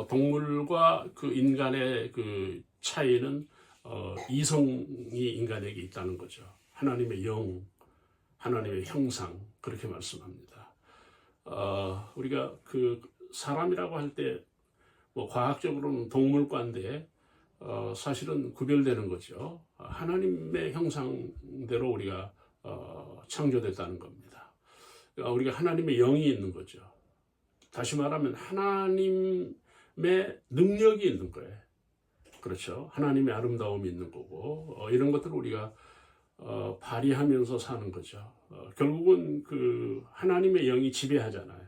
동물과 그 인간의 그 차이는 이성이 인간에게 있다는 거죠. 하나님의 영, 하나님의 형상 그렇게 말씀합니다. 우리가 그 사람이라고 할 때 뭐 과학적으로는 동물과인데 사실은 구별되는 거죠. 하나님의 형상대로 우리가 창조됐다는 겁니다. 우리가 하나님의 영이 있는 거죠. 다시 말하면 하나님의 능력이 있는 거예요. 그렇죠. 하나님의 아름다움이 있는 거고 이런 것들을 우리가 발휘하면서 사는 거죠. 결국은 그 하나님의 영이 지배하잖아요.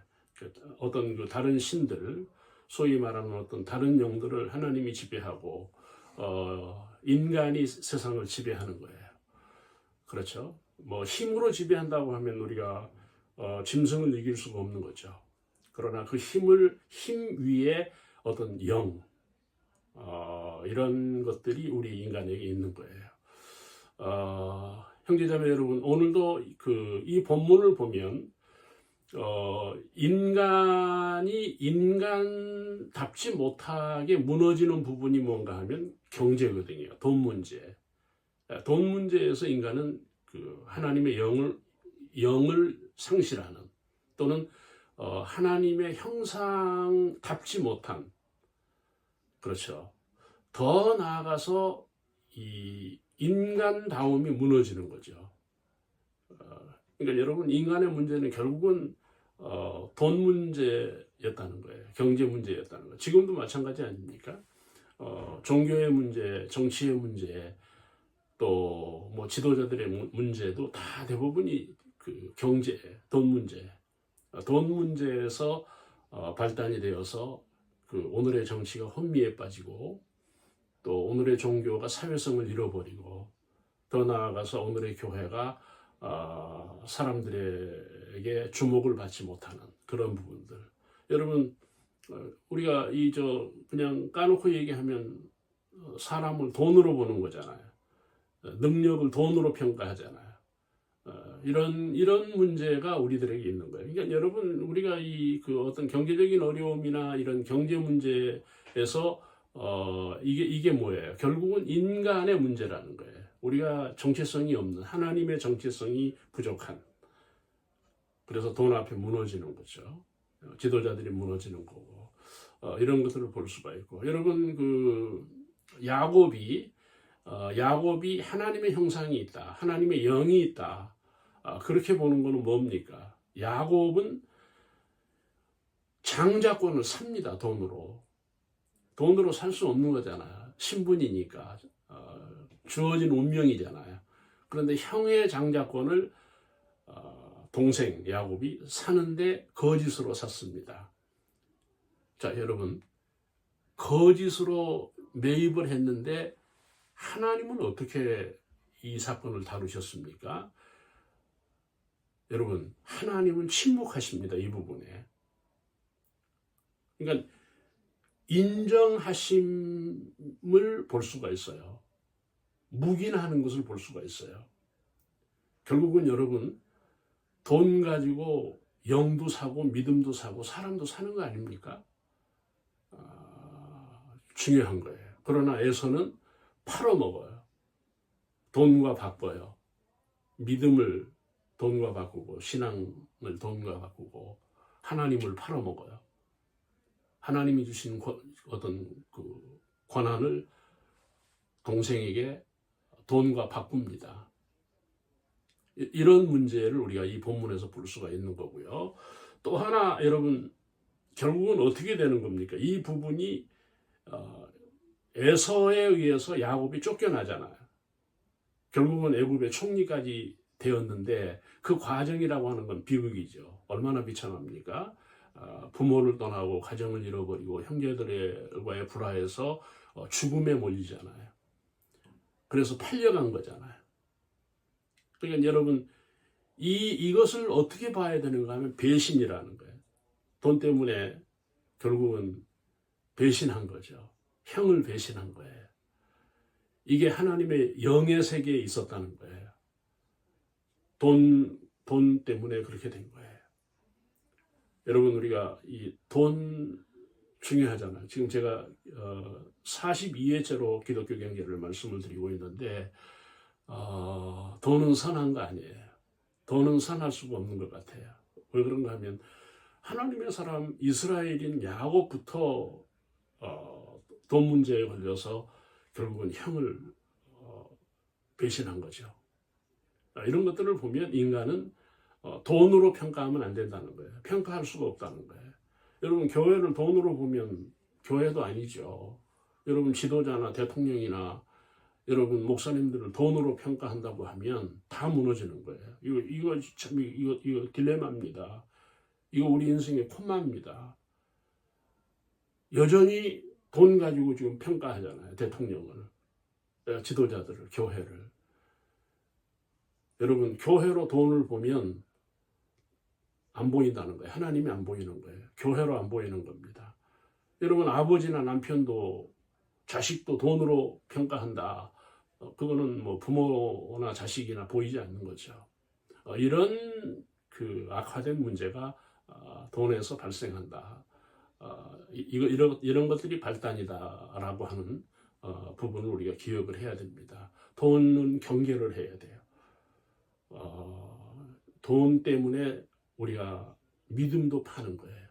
어떤 그 다른 신들, 소위 말하는 어떤 다른 영들을 하나님이 지배하고 인간이 세상을 지배하는 거예요. 그렇죠. 뭐 힘으로 지배한다고 하면 우리가 짐승을 이길 수가 없는 거죠. 그러나 그 힘 위에 어떤 영, 이런 것들이 우리 인간에게 있는 거예요. 형제자매 여러분, 오늘도 이 본문을 보면 인간이 인간답지 못하게 무너지는 부분이 뭔가 하면 경제거든요. 돈 문제. 돈 문제에서 인간은 그 하나님의 영을 상실하는 또는 하나님의 형상답지 못한, 그렇죠. 더 나아가서 이 인간다움이 무너지는 거죠. 그러니까 여러분, 인간의 문제는 결국은 돈 문제였다는 거예요. 경제 문제였다는 거예요. 지금도 마찬가지 아닙니까? 종교의 문제, 정치의 문제, 또 뭐 지도자들의 문제도 다 대부분이 그 경제, 돈 문제, 돈 문제에서 발단이 되어서 그 오늘의 정치가 혼미에 빠지고 또 오늘의 종교가 사회성을 잃어버리고 더 나아가서 오늘의 교회가 사람들에게 주목을 받지 못하는 그런 부분들. 여러분, 우리가 그냥 까놓고 얘기하면 사람을 돈으로 보는 거잖아요. 능력을 돈으로 평가하잖아요. 이런 문제가 우리들에게 있는 거예요. 그러니까 여러분, 우리가 그 어떤 경제적인 어려움이나 이런 경제 문제에서 이게 뭐예요? 결국은 인간의 문제라는 거예요. 우리가 정체성이 없는, 하나님의 정체성이 부족한, 그래서 돈 앞에 무너지는 거죠. 지도자들이 무너지는 거고 이런 것들을 볼 수가 있고, 여러분 그 야곱이 하나님의 형상이 있다, 하나님의 영이 있다, 그렇게 보는 것은 뭡니까? 야곱은 장자권을 삽니다. 돈으로 살 수 없는 거잖아요. 신분이니까 주어진 운명이잖아요. 그런데 형의 장자권을 동생 야곱이 사는데 거짓으로 샀습니다. 자, 여러분, 거짓으로 매입을 했는데 하나님은 어떻게 이 사건을 다루셨습니까? 여러분, 하나님은 침묵하십니다. 이 부분에. 그러니까 인정하심을 볼 수가 있어요. 묵인하는 것을 볼 수가 있어요. 결국은 여러분, 돈 가지고 영도 사고 믿음도 사고 사람도 사는 거 아닙니까? 중요한 거예요. 그러나 에서는 팔아먹어요. 돈과 바꿔요. 믿음을 돈과 바꾸고 신앙을 돈과 바꾸고 하나님을 팔아먹어요. 하나님이 주신 어떤 그 권한을 동생에게 돈과 바꿉니다. 이런 문제를 우리가 이 본문에서 볼 수가 있는 거고요. 또 하나, 여러분, 결국은 어떻게 되는 겁니까? 이 부분이 에서에 의해서 야곱이 쫓겨나잖아요. 결국은 애굽의 총리까지 되었는데 그 과정이라고 하는 건 비극이죠. 얼마나 비참합니까? 부모를 떠나고 가정을 잃어버리고 형제들과의 불화해서 죽음에 몰리잖아요. 그래서 팔려간 거잖아요. 그러니까 여러분, 이것을 어떻게 봐야 되는가 하면 배신이라는 거예요. 돈 때문에 결국은 배신한 거죠. 형을 배신한 거예요. 이게 하나님의 영의 세계에 있었다는 거예요. 돈 때문에 그렇게 된 거예요. 여러분, 우리가 이 돈, 중요하잖아요. 지금 제가 42회째로 기독교 경제를 말씀을 드리고 있는데 돈은 선한 거 아니에요. 돈은 선할 수가 없는 것 같아요. 왜 그런가 하면 하나님의 사람 이스라엘인 야곱부터 돈 문제에 걸려서 결국은 형을 배신한 거죠. 이런 것들을 보면 인간은 돈으로 평가하면 안 된다는 거예요. 평가할 수가 없다는 거예요. 여러분 교회를 돈으로 보면 교회도 아니죠. 여러분 지도자나 대통령이나 여러분 목사님들을 돈으로 평가한다고 하면 다 무너지는 거예요. 이거 참 이거 딜레마입니다. 이거 우리 인생의 콤마입니다. 여전히 돈 가지고 지금 평가하잖아요. 대통령을, 지도자들을, 교회를. 여러분 교회로 돈을 보면 안 보인다는 거예요. 하나님이 안 보이는 거예요. 교회로 안 보이는 겁니다. 여러분 아버지나 남편도 자식도 돈으로 평가한다. 그거는 뭐 부모나 자식이나 보이지 않는 거죠. 이런 그 악화된 문제가 돈에서 발생한다. 이런 것들이 발단이다라고 하는 부분을 우리가 기억을 해야 됩니다. 돈은 경계를 해야 돼요. 돈 때문에 우리가 믿음도 파는 거예요.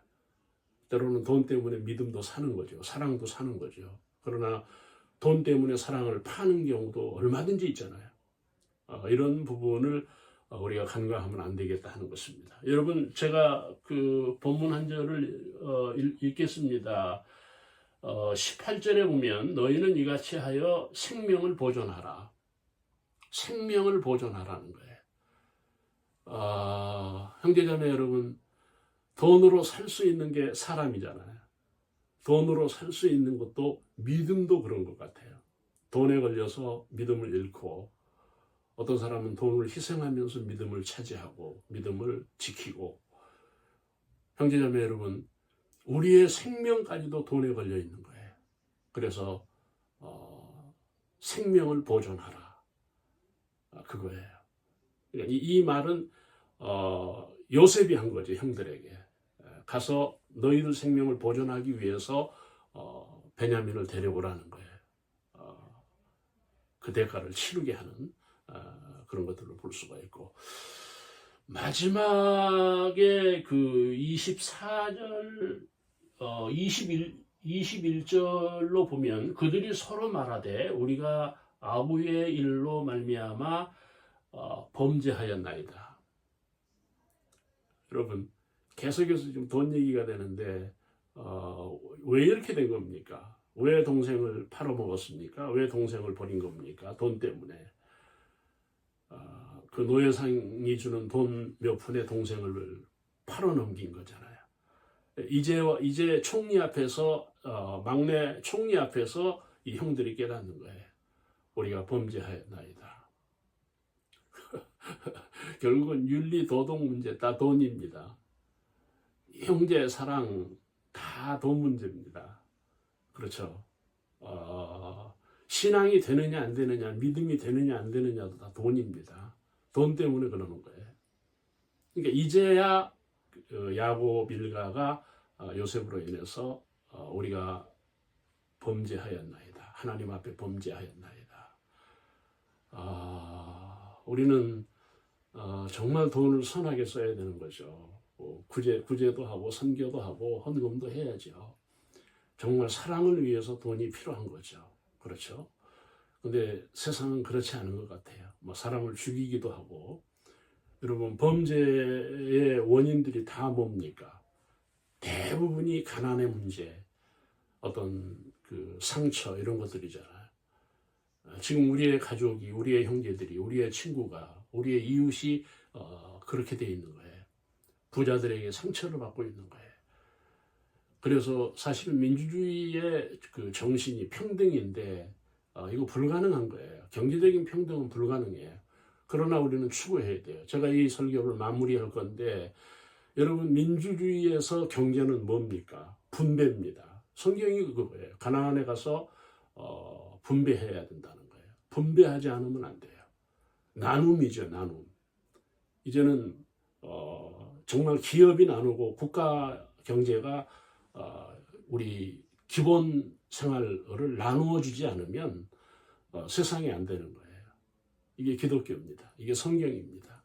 때로는 돈 때문에 믿음도 사는 거죠. 사랑도 사는 거죠. 그러나 돈 때문에 사랑을 파는 경우도 얼마든지 있잖아요. 이런 부분을 우리가 간과하면 안 되겠다 하는 것입니다. 여러분 제가 그 본문 한 절을 읽겠습니다. 18절에 보면 너희는 이같이 하여 생명을 보존하라. 생명을 보존하라는 거예요. 형제자매 여러분, 돈으로 살 수 있는 게 사람이잖아요. 돈으로 살 수 있는 것도 믿음도 그런 것 같아요. 돈에 걸려서 믿음을 잃고 어떤 사람은 돈을 희생하면서 믿음을 차지하고 믿음을 지키고 형제자매 여러분, 우리의 생명까지도 돈에 걸려 있는 거예요. 그래서 생명을 보존하라. 그거예요. 그러니까 이 말은 요셉이 한 거지, 형들에게. 가서 너희들 생명을 보존하기 위해서 베냐민을 데려오라는 거예요. 그 대가를 치르게 하는 그런 것들을 볼 수가 있고, 마지막에 그 24절 21절로 보면 그들이 서로 말하되 우리가 아부의 일로 말미암아 범죄하였나이다. 여러분 계속해서 지금 돈 얘기가 되는데 왜 이렇게 된 겁니까? 왜 동생을 팔아먹었습니까? 왜 동생을 버린 겁니까? 돈 때문에. 그 노예상이 주는 돈 몇 푼에 동생을 팔아넘긴 거잖아요. 이제 총리 앞에서 막내 총리 앞에서 이 형들이 깨닫는 거예요. 우리가 범죄하였나이다. 결국은 윤리 도덕 문제 다 돈입니다. 형제 사랑 다 돈 문제입니다. 그렇죠. 신앙이 되느냐 안 되느냐, 믿음이 되느냐 안 되느냐도 다 돈입니다. 돈 때문에 그러는 거예요. 그러니까 이제야 야곱 일가가 요셉으로 인해서 우리가 범죄하였나이다. 하나님 앞에 범죄하였나이다. 우리는 정말 돈을 선하게 써야 되는 거죠. 구제도 하고 선교도 하고 헌금도 해야죠. 정말 사랑을 위해서 돈이 필요한 거죠. 그렇죠? 근데 세상은 그렇지 않은 것 같아요. 뭐 사람을 죽이기도 하고. 여러분 범죄의 원인들이 다 뭡니까? 대부분이 가난의 문제, 어떤 그 상처 이런 것들이잖아요. 지금 우리의 가족이, 우리의 형제들이, 우리의 친구가, 우리의 이웃이 그렇게 돼 있는 거예요. 부자들에게 상처를 받고 있는 거예요. 그래서 사실 민주주의의 그 정신이 평등인데 이거 불가능한 거예요. 경제적인 평등은 불가능해요. 그러나 우리는 추구해야 돼요. 제가 이 설교를 마무리할 건데 여러분 민주주의에서 경제는 뭡니까? 분배입니다. 성경이 그거예요. 가나안에 가서 분배해야 된다는 거예요. 분배하지 않으면 안 돼요. 나눔이죠, 나눔. 이제는 정말 기업이 나누고 국가 경제가 우리 기본 생활을 나누어 주지 않으면 세상이 안 되는 거예요. 이게 기독교입니다. 이게 성경입니다.